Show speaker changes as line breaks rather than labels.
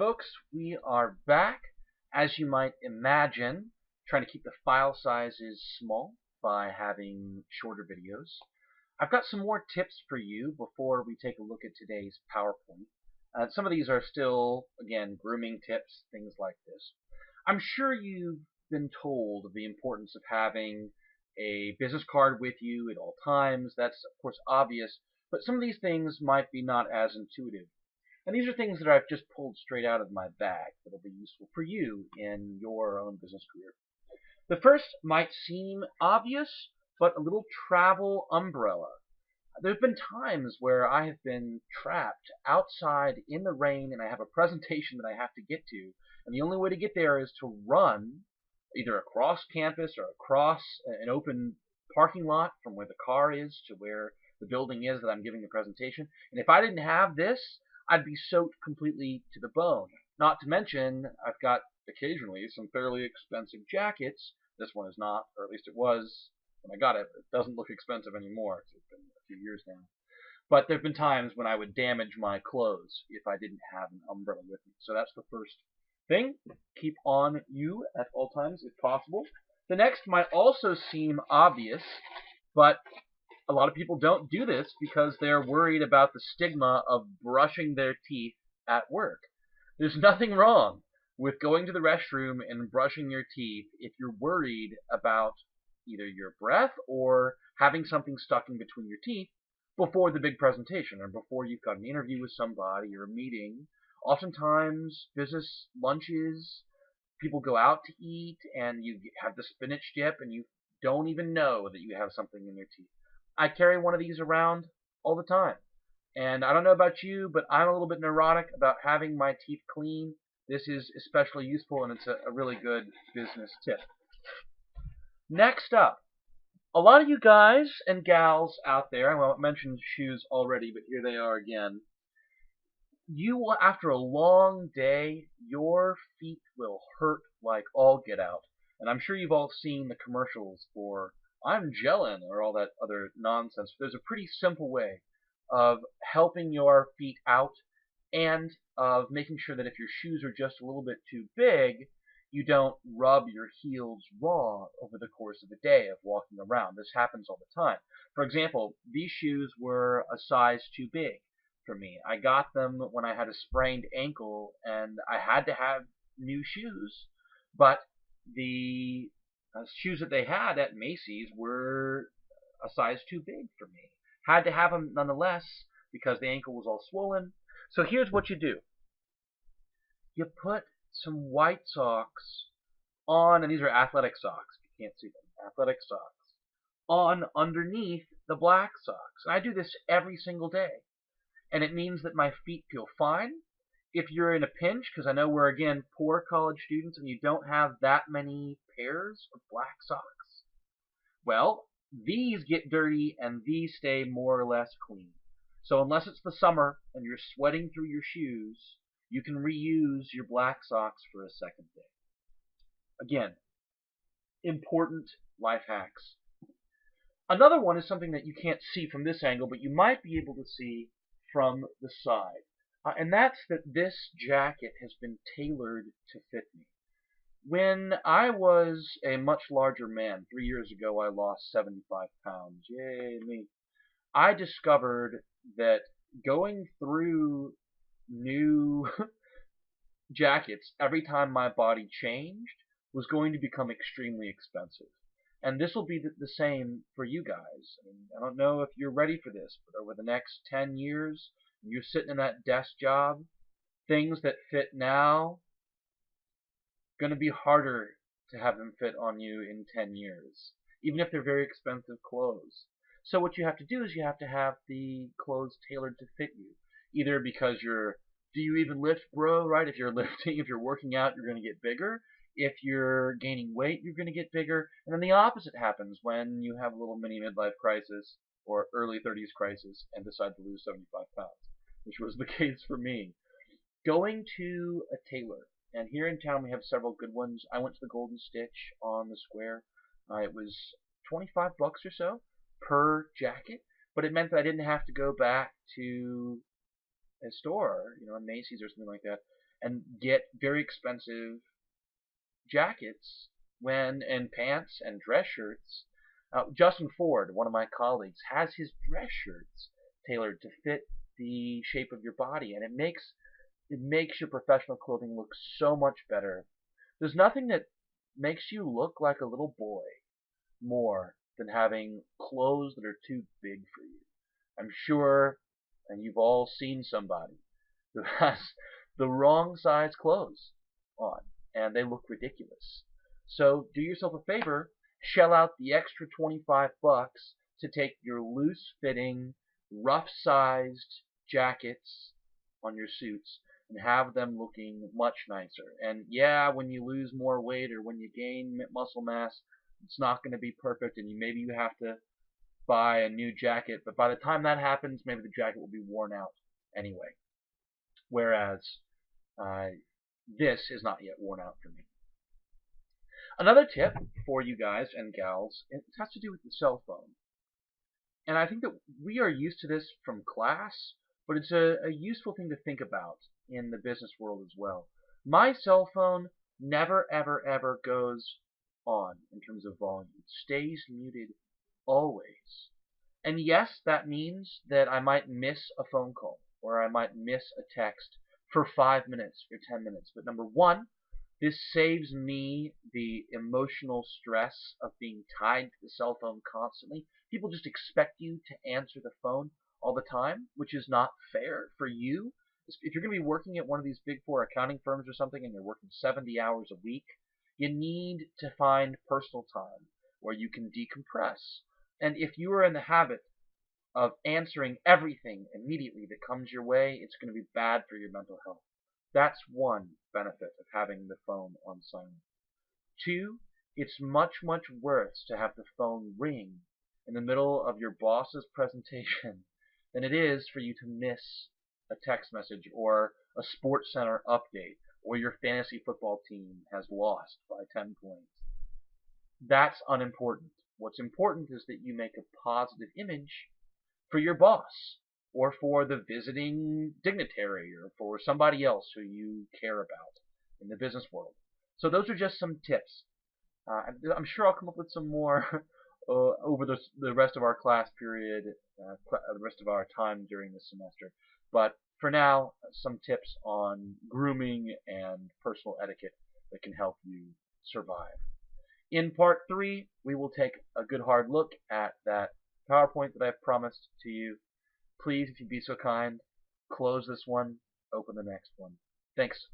folks, we are back. As you might imagine, trying to keep the file sizes small by having shorter videos. I've got some more tips for you before we take a look at today's PowerPoint. Some of these are still, again, grooming tips, things like this. I'm sure you've been told of the importance of having a business card with you at all times. That's, of course, obvious, but some of these things might be not as intuitive. And these are things that I've just pulled straight out of my bag that'll be useful for you in your own business career. The first might seem obvious, but a little travel umbrella. There's been times where I have been trapped outside in the rain and I have a presentation that I have to get to, and the only way to get there is to run either across campus or across an open parking lot from where the car is to where the building is that I'm giving the presentation. And if I didn't have this, I'd be soaked completely to the bone. Not to mention, I've got occasionally some fairly expensive jackets. This one is not, or at least it was when I got it. It doesn't look expensive anymore. It's been a few years now. But there have been times when I would damage my clothes if I didn't have an umbrella with me. So that's the first thing. Keep on you at all times if possible. The next might also seem obvious, but a lot of people don't do this because they're worried about the stigma of brushing their teeth at work. There's nothing wrong with going to the restroom and brushing your teeth if you're worried about either your breath or having something stuck in between your teeth before the big presentation or before you've got an interview with somebody or a meeting. Oftentimes, business lunches, people go out to eat and you have the spinach dip and you don't even know that you have something in your teeth. I carry one of these around all the time. And I don't know about you, but I'm a little bit neurotic about having my teeth clean. This is especially useful, and it's a really good business tip. Next up, a lot of you guys and gals out there, I mentioned shoes already, but here they are again. You will, after a long day, your feet will hurt like all get out. And I'm sure you've all seen the commercials for I'm gelling or all that other nonsense. There's a pretty simple way of helping your feet out and of making sure that if your shoes are just a little bit too big, you don't rub your heels raw over the course of a day of walking around. This happens all the time. For example, these shoes were a size too big for me. I got them when I had a sprained ankle and I had to have new shoes, but the shoes that they had at Macy's were a size too big for me. Had to have them nonetheless because the ankle was all swollen. So here's what you do. You put some white socks on, and these are athletic socks. You can't see them. Athletic socks on underneath the black socks. And I do this every single day. And it means that my feet feel fine. If you're in a pinch, because I know we're, again, poor college students and you don't have that many pairs of black socks, well, these get dirty and these stay more or less clean. So unless it's the summer and you're sweating through your shoes, you can reuse your black socks for a second day. Again, important life hacks. Another one is something that you can't see from this angle, but you might be able to see from the side. And that's that this jacket has been tailored to fit me. When I was a much larger man, 3 years ago I lost 75 pounds. Yay me. I discovered that going through new jackets every time my body changed was going to become extremely expensive. And this will be the same for you guys. I don't know if you're ready for this, but over the next 10 years, you're sitting in that desk job, things that fit now, going to be harder to have them fit on you in 10 years, even if they're very expensive clothes. So what you have to do is you have to have the clothes tailored to fit you, either because do you even lift, bro, right? If you're lifting, if you're working out, you're going to get bigger. If you're gaining weight, you're going to get bigger. And then the opposite happens when you have a little mini midlife crisis or early 30s crisis and decide to lose 75 pounds, which was the case for me. Going to a tailor, and here in town we have several good ones. I went to the Golden Stitch on the square. It was 25 bucks or so per jacket, but it meant that I didn't have to go back to a store, Macy's or something like that. and get very expensive jackets and pants and dress shirts. Justin Ford, one of my colleagues, has his dress shirts tailored to fit the shape of your body, and it makes your professional clothing look so much better. There's nothing that makes you look like a little boy more than having clothes that are too big for you. I'm sure, and you've all seen somebody who has the wrong size clothes on, and they look ridiculous. So do yourself a favor, shell out the extra 25 bucks to take your loose fitting, rough sized jackets on your suits and have them looking much nicer. And yeah, when you lose more weight or when you gain muscle mass, it's not going to be perfect, and maybe you have to buy a new jacket, but by the time that happens, maybe the jacket will be worn out anyway. Whereas uh, this is not yet worn out for me. Another tip for you guys and gals, it has to do with the cell phone. And I think that we are used to this from class, but it's a useful thing to think about in the business world as well. My cell phone never, ever, ever goes on in terms of volume. It stays muted always. And yes, that means that I might miss a phone call or I might miss a text for 5 minutes or 10 minutes. But number one, this saves me the emotional stress of being tied to the cell phone constantly. People just expect you to answer the phone all the time, which is not fair for you. If you're going to be working at one of these big four accounting firms or something and you're working 70 hours a week, you need to find personal time where you can decompress. And if you are in the habit of answering everything immediately that comes your way, it's going to be bad for your mental health. That's one benefit of having the phone on silent. Two, it's much, much worse to have the phone ring in the middle of your boss's presentation than it is for you to miss a text message or a Sports Center update or your fantasy football team has lost by 10 points. That's unimportant. What's important is that you make a positive image for your boss or for the visiting dignitary or for somebody else who you care about in the business world. So those are just some tips. I'm sure I'll come up with some more over the rest of our class period, the rest of our time during this semester. But for now, some tips on grooming and personal etiquette that can help you survive. In part 3, we will take a good hard look at that PowerPoint that I've promised to you. Please, if you'd be so kind, close this one, open the next one. Thanks.